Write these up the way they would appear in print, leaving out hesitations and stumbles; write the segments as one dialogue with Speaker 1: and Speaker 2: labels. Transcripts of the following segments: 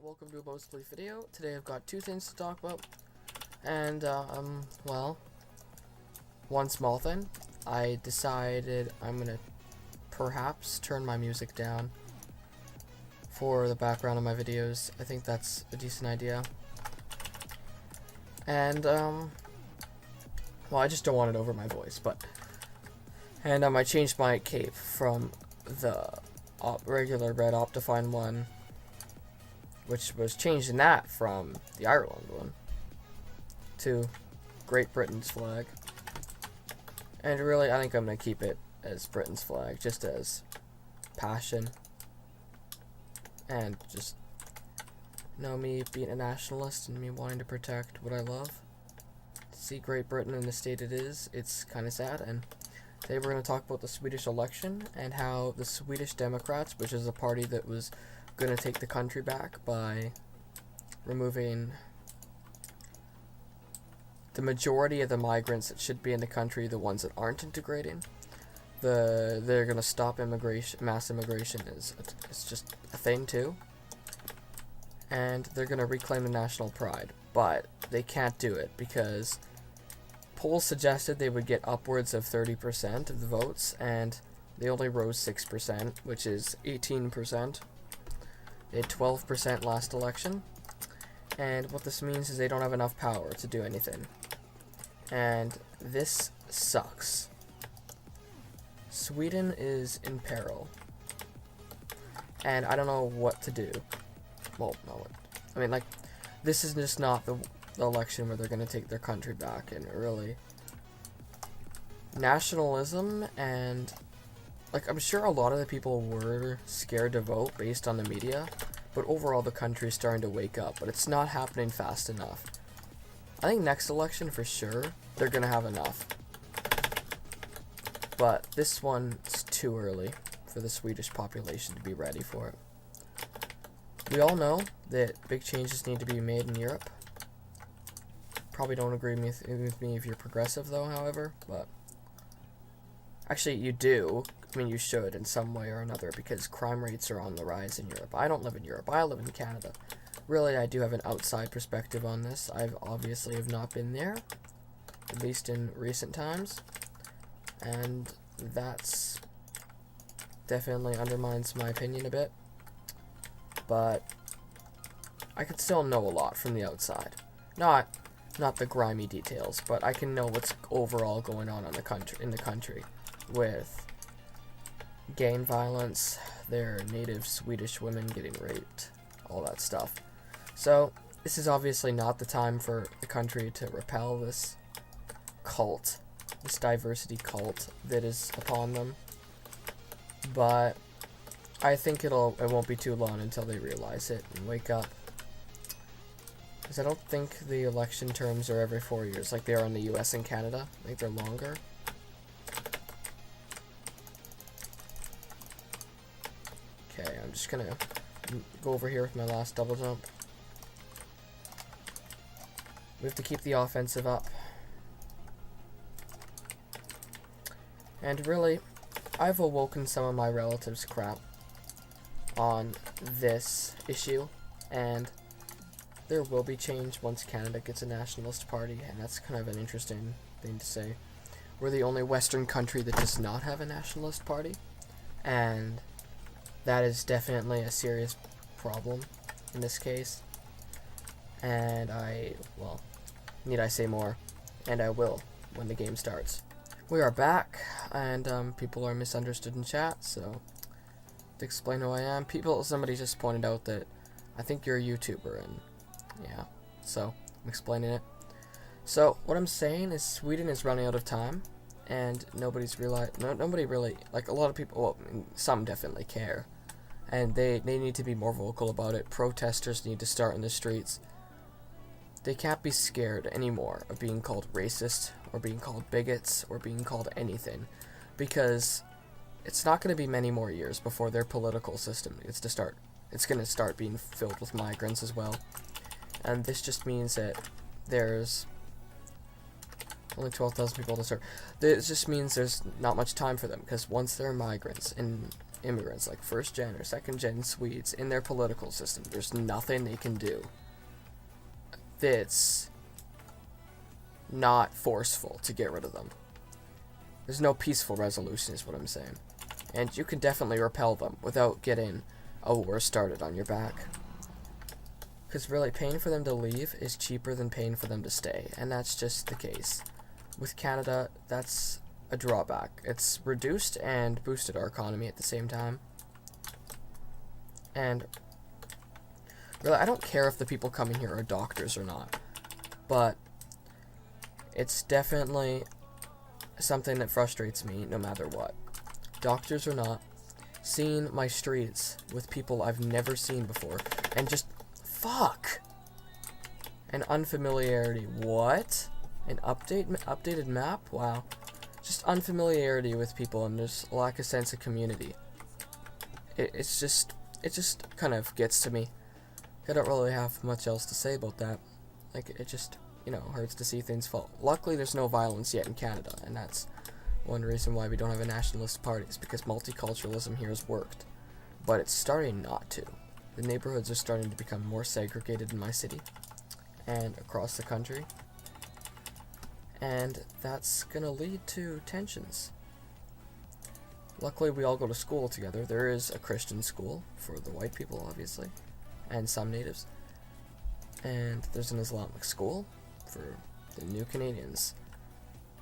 Speaker 1: welcome to a BowSpleef video. Today I've got two things to talk about, and well, one small thing. I decided I'm gonna perhaps turn my music down for the background of my videos. I think that's a decent idea. And well, I just don't want it over my voice, and I changed my cape from the regular red Optifine one, which was changing that from the Ireland one to Great Britain's flag. And really, I think I'm going to keep it as Britain's flag, just as passion. And just, me being a nationalist and me wanting to protect what I love. To see Great Britain in the state it is, it's kind of sad. And today we're going to talk about the Swedish election and how the Swedish Democrats, which is a party that was going to take the country back by removing the majority of the migrants that should be in the country, the ones that aren't integrating. They're going to stop immigration, mass immigration it's just a thing too. And they're going to reclaim the national pride, but they can't do it because polls suggested they would get upwards of 30% of the votes, and they only rose 6%, which is 18%. They had 12% last election, and what this means is they don't have enough power to do anything. And this sucks. Sweden is in peril, and I don't know what to do. Well, no, I mean, like, this is just not the election where they're going to take their country back, and really, nationalism and, like, I'm sure a lot of the people were scared to vote based on the media, but overall the country is starting to wake up, but it's not happening fast enough. I think next election for sure, they're going to have enough. But this one's too early for the Swedish population to be ready for it. We all know that big changes need to be made in Europe. Probably don't agree with me if you're progressive though, however, but actually you do. I mean, you should in some way or another, because crime rates are on the rise in Europe. I don't live in Europe. I live in Canada. Really, I do have an outside perspective on this. I've obviously have not been there, at least in recent times, and that's definitely undermines my opinion a bit. But I could still know a lot from the outside. Not the grimy details, but I can know what's overall going on in the country with gang violence, their native Swedish women getting raped, all that stuff. So this is obviously not the time for the country to repel this cult, this diversity cult that is upon them. But I think it won't be too long until they realize it and wake up. Because I don't think the election terms are every 4 years like they are in the US and Canada. I think they're longer. Okay, I'm just gonna go over here with my last double jump. We have to keep the offensive up. And really, I've awoken some of my relatives' crap on this issue, and there will be change once Canada gets a nationalist party, and that's kind of an interesting thing to say. We're the only Western country that does not have a nationalist party, and that is definitely a serious problem in this case. And need I say more? And I will when the game starts. We are back, and people are misunderstood in chat, so to explain who I am, somebody just pointed out that I think you're a YouTuber, and yeah, so I'm explaining it. So what I'm saying is Sweden is running out of time, and nobody really, like, a lot of people, well, some definitely care, and they need to be more vocal about it. Protesters need to start in the streets. They can't be scared anymore of being called racist, or being called bigots, or being called anything, because it's not going to be many more years before their political system it's going to start being filled with migrants as well. And this just means that there's only 12,000 people to serve. This just means there's not much time for them, because once they're migrants, in immigrants, like first gen or second gen Swedes, in their political system, there's nothing they can do that's not forceful to get rid of them. There's no peaceful resolution is what I'm saying. And you can definitely repel them without getting a war started on your back. Because really, paying for them to leave is cheaper than paying for them to stay. And that's just the case. With Canada, that's a drawback. It's reduced and boosted our economy at the same time. And really, I don't care if the people coming here are doctors or not. But it's definitely something that frustrates me no matter what. Doctors or not, seeing my streets with people I've never seen before, and just, fuck! An unfamiliarity. What? An updated map? Wow. Just unfamiliarity with people and there's a lack of sense of community. It just kind of gets to me. I don't really have much else to say about that. Like, it just, you know, hurts to see things fall. Luckily, there's no violence yet in Canada, and that's one reason why we don't have a nationalist party, is because multiculturalism here has worked. But it's starting not to. The neighborhoods are starting to become more segregated in my city and across the country. And that's gonna lead to tensions. Luckily, we all go to school together. There is a Christian school for the white people, obviously, and some natives. And there's an Islamic school for the new Canadians.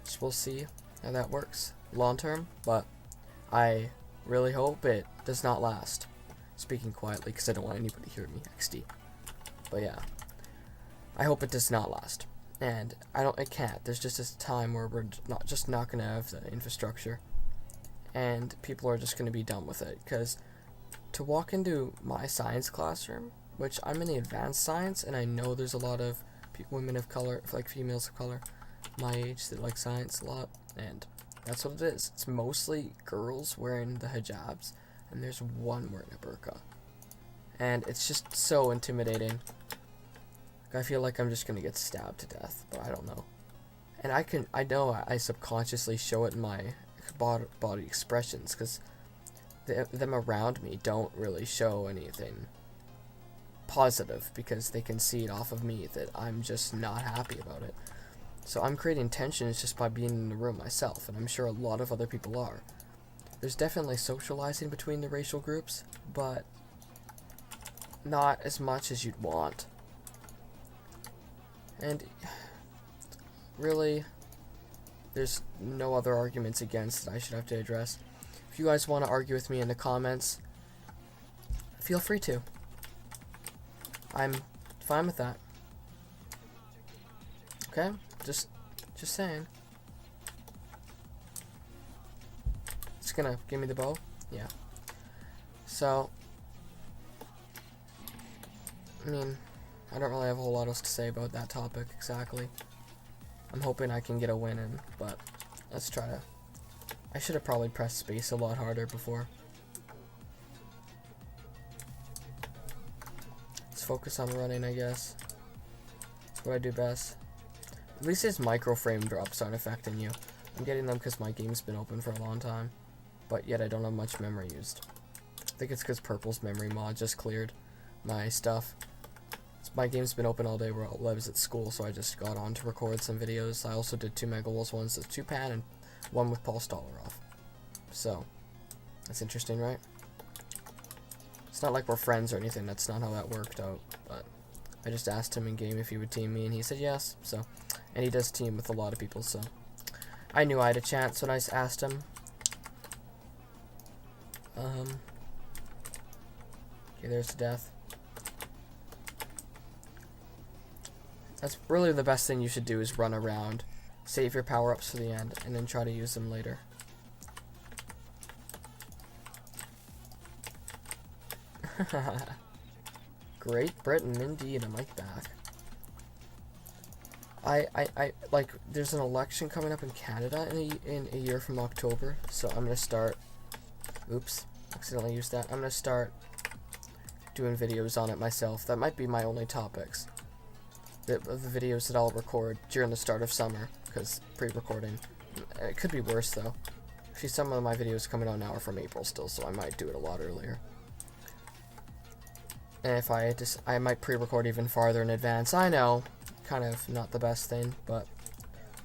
Speaker 1: So we'll see how that works long term, but I really hope it does not last. Speaking quietly because I don't want anybody to hear me, XD. But yeah, I hope it does not last. And it can't. There's just this time where we're not gonna have the infrastructure, and people are just gonna be done with it. Because to walk into my science classroom, which I'm in the advanced science, and I know there's a lot of women of color, like females of color, my age that like science a lot, and that's what it is. It's mostly girls wearing the hijabs, and there's one wearing a burqa, and it's just so intimidating. I feel like I'm just gonna get stabbed to death, but I don't know. And I know I subconsciously show it in my body expressions, because them around me don't really show anything positive, because they can see it off of me that I'm just not happy about it. So I'm creating tensions just by being in the room myself, and I'm sure a lot of other people are. There's definitely socializing between the racial groups, but not as much as you'd want. And really, there's no other arguments against that I should have to address. If you guys want to argue with me in the comments, feel free to. I'm fine with that. Okay? Just saying. It's gonna give me the bow? Yeah. So, I mean, I don't really have a whole lot else to say about that topic exactly. I'm hoping I can get a win in, but let's try to. I should have probably pressed space a lot harder before. Let's focus on running, I guess. That's what I do best. At least his micro frame drops aren't affecting you. I'm getting them because my game's been open for a long time, but yet I don't have much memory used. I think it's because Purple's memory mod just cleared my stuff. My game's been open all day while I was at school, so I just got on to record some videos. I also did 2 Mega Walls, one's with 2pan and one with Paul Stoller off. So, that's interesting, right? It's not like we're friends or anything, that's not how that worked out, but I just asked him in game if he would team me, and he said yes, so, and he does team with a lot of people, so I knew I had a chance when I asked him. Okay, there's the death. That's really the best thing you should do, is run around, save your power-ups for the end, and then try to use them later. Great Britain, indeed. I'm like back. I like, there's an election coming up in Canada in a year from October, so I'm gonna start. Oops, accidentally used that. I'm gonna start doing videos on it myself. That might be my only topics. The videos that I'll record during the start of summer, because pre-recording. It could be worse though. See, some of my videos coming out now are from April still, so I might do it a lot earlier. And if I might pre-record even farther in advance. I know, kind of not the best thing, but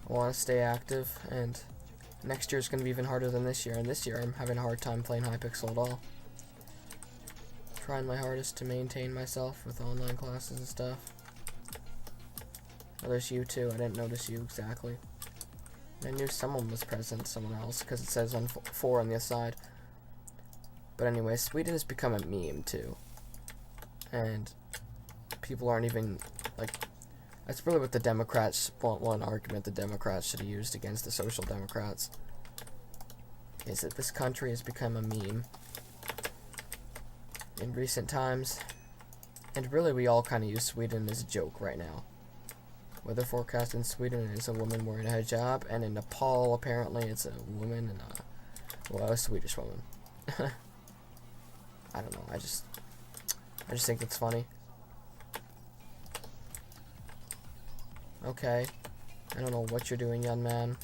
Speaker 1: I want to stay active, and next year is going to be even harder than this year, and this year I'm having a hard time playing Hypixel at all. Trying my hardest to maintain myself with online classes and stuff. Oh, there's you too. I didn't notice you exactly. I knew someone was present, someone else, because it says on 4 on the side. But anyway, Sweden has become a meme too. And people aren't even, like, that's really what the Democrats, one argument the Democrats should have used against the Social Democrats, is that this country has become a meme in recent times. And really, we all kind of use Sweden as a joke right now. Weather forecast in Sweden is a woman wearing a hijab, and in Nepal, apparently, it's a woman and a Swedish woman. I don't know, I just think it's funny. Okay. I don't know what you're doing, young man.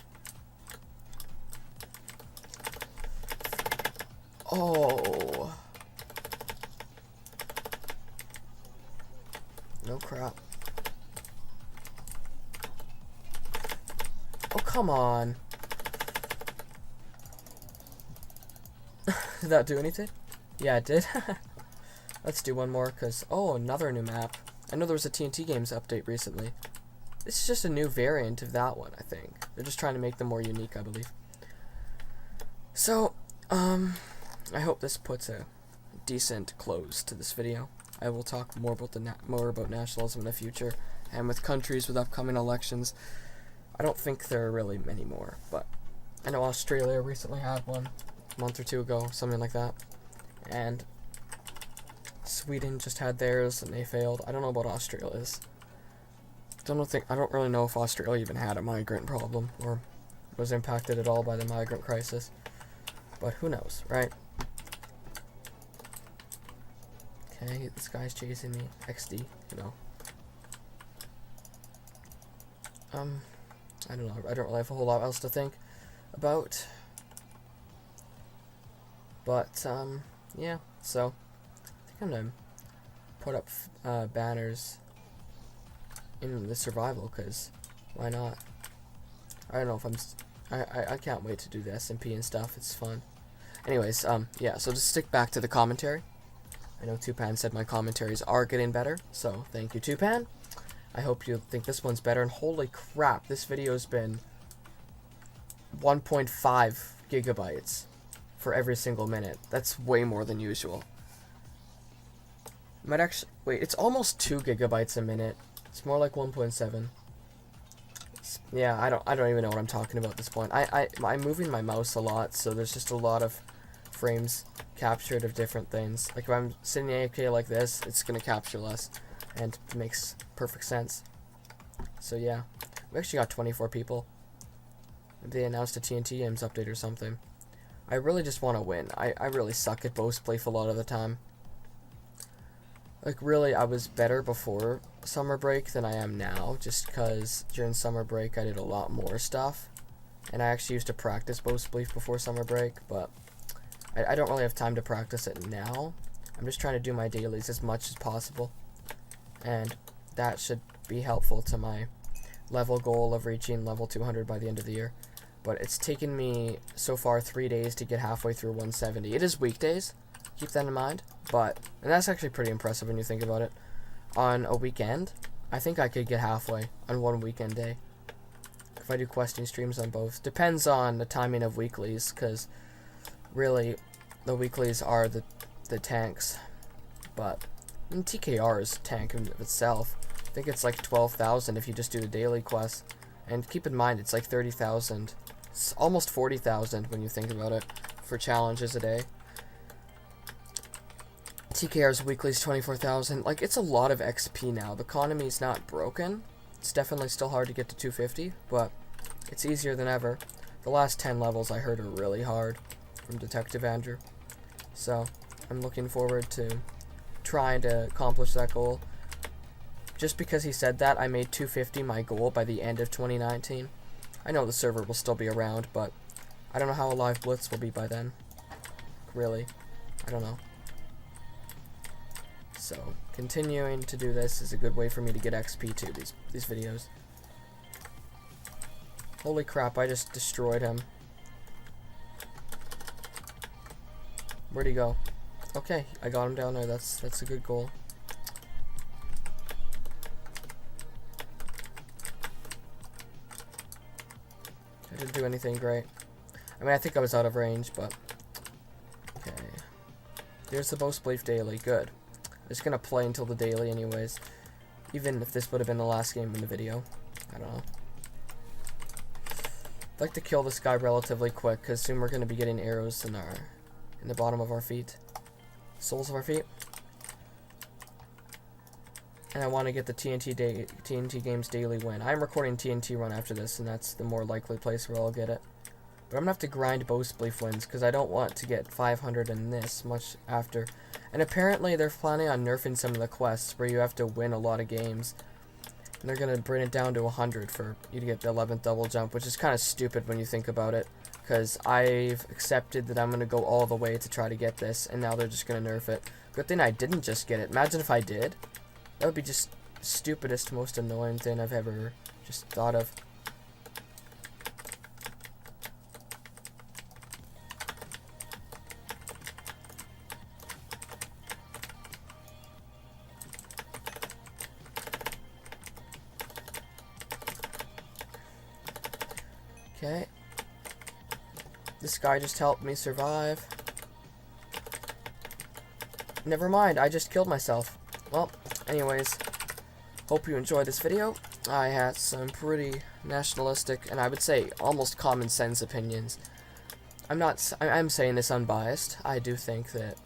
Speaker 1: Oh. No crap. Oh, come on. Did that do anything? Yeah, it did. Let's do one more, because, oh, another new map. I know there was a TNT Games update recently. This is just a new variant of that one, I think. They're just trying to make them more unique, I believe. So, I hope this puts a decent close to this video. I will talk more about nationalism in the future, and with countries with upcoming elections. I don't think there are really many more, but I know Australia recently had one a month or two ago, something like that. And Sweden just had theirs and they failed. I don't know about Australia's. I don't really know if Australia even had a migrant problem or was impacted at all by the migrant crisis. But who knows, right? Okay, this guy's chasing me. XD, you know. I don't know. I don't really have a whole lot else to think about. But, yeah. So, I think I'm gonna put up banners in the survival, because why not? I don't know if I can't wait to do the SMP and stuff. It's fun. Anyways, yeah, so just stick back to the commentary. I know Tupan said my commentaries are getting better, so thank you, Tupan. I hope you think this one's better, and holy crap, this video's been 1.5 gigabytes for every single minute. That's way more than usual. Might actually, wait, it's almost 2 gigabytes a minute. It's more like 1.7. Yeah, I don't even know what I'm talking about at this point. I'm moving my mouse a lot, so there's just a lot of frames captured of different things. Like if I'm sitting AFK like this, it's gonna capture less, and it makes perfect sense. So yeah, we actually got 24 people. They announced a TNT Games update or something. I really just want to win. I really suck at BowSpleef a lot of the time. Like really, I was better before summer break than I am now, just because during summer break I did a lot more stuff, and I actually used to practice BowSpleef before summer break, but I don't really have time to practice it now. I'm just trying to do my dailies as much as possible, and that should be helpful to my level goal of reaching level 200 by the end of the year. But it's taken me so far 3 days to get halfway through 170. It is weekdays, keep that in mind, and that's actually pretty impressive when you think about it. On a weekend, I think I could get halfway on one weekend day if I do questing streams on both. Depends on the timing of weeklies, because really the weeklies are the tanks, but TKR is a tank in of itself. I think it's like 12,000 if you just do the daily quests, and keep in mind it's like 30,000. It's almost 40,000 when you think about it for challenges a day. TKR's weekly is 24,000. Like, it's a lot of XP now. The economy's not broken. It's definitely still hard to get to 250, but it's easier than ever. The last 10 levels I heard are really hard from Detective Andrew. So, I'm looking forward to trying to accomplish that goal. Just because he said that, I made 250 my goal by the end of 2019. I know the server will still be around, but I don't know how a live Blitz will be by then. Really. I don't know. So, continuing to do this is a good way for me to get XP to these videos. Holy crap, I just destroyed him. Where'd he go? Okay, I got him down there. That's a good goal. I didn't do anything great. I mean, I think I was out of range, but... Okay. Here's the BowSpleef daily. Good. I'm just gonna play until the daily anyways. Even if this would have been the last game in the video. I don't know. I'd like to kill this guy relatively quick, because soon we're gonna be getting arrows in the bottom of our feet. Soles of our feet. And I want to get the TNT Games daily win. I'm recording TNT Run after this, and that's the more likely place where I'll get it. But I'm going to have to grind BowSpleef wins, because I don't want to get 500 in this much after. And apparently they're planning on nerfing some of the quests where you have to win a lot of games. And they're going to bring it down to 100 for you to get the 11th double jump, which is kind of stupid when you think about it. Because I've accepted that I'm going to go all the way to try to get this, and now they're just going to nerf it. Good thing I didn't just get it. Imagine if I did. That would be just the stupidest, most annoying thing I've ever just thought of. Okay. This guy just helped me survive. Never mind, I just killed myself. Well, anyways, hope you enjoyed this video. I had some pretty nationalistic, and I would say almost common sense opinions. I'm saying this unbiased. I do think that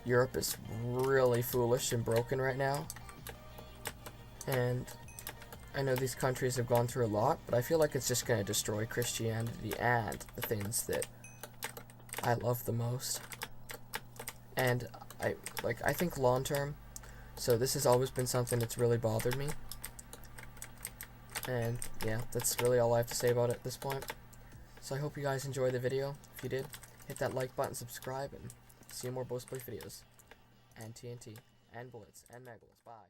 Speaker 1: Europe is really foolish and broken right now. And I know these countries have gone through a lot, but I feel like it's just going to destroy Christianity and the things that I love the most. And I think long term, so this has always been something that's really bothered me. And yeah, that's really all I have to say about it at this point. So I hope you guys enjoyed the video. If you did, hit that like button, subscribe, and see more BowSpleef videos. And TNT, and Blitz, and Megalith. Bye.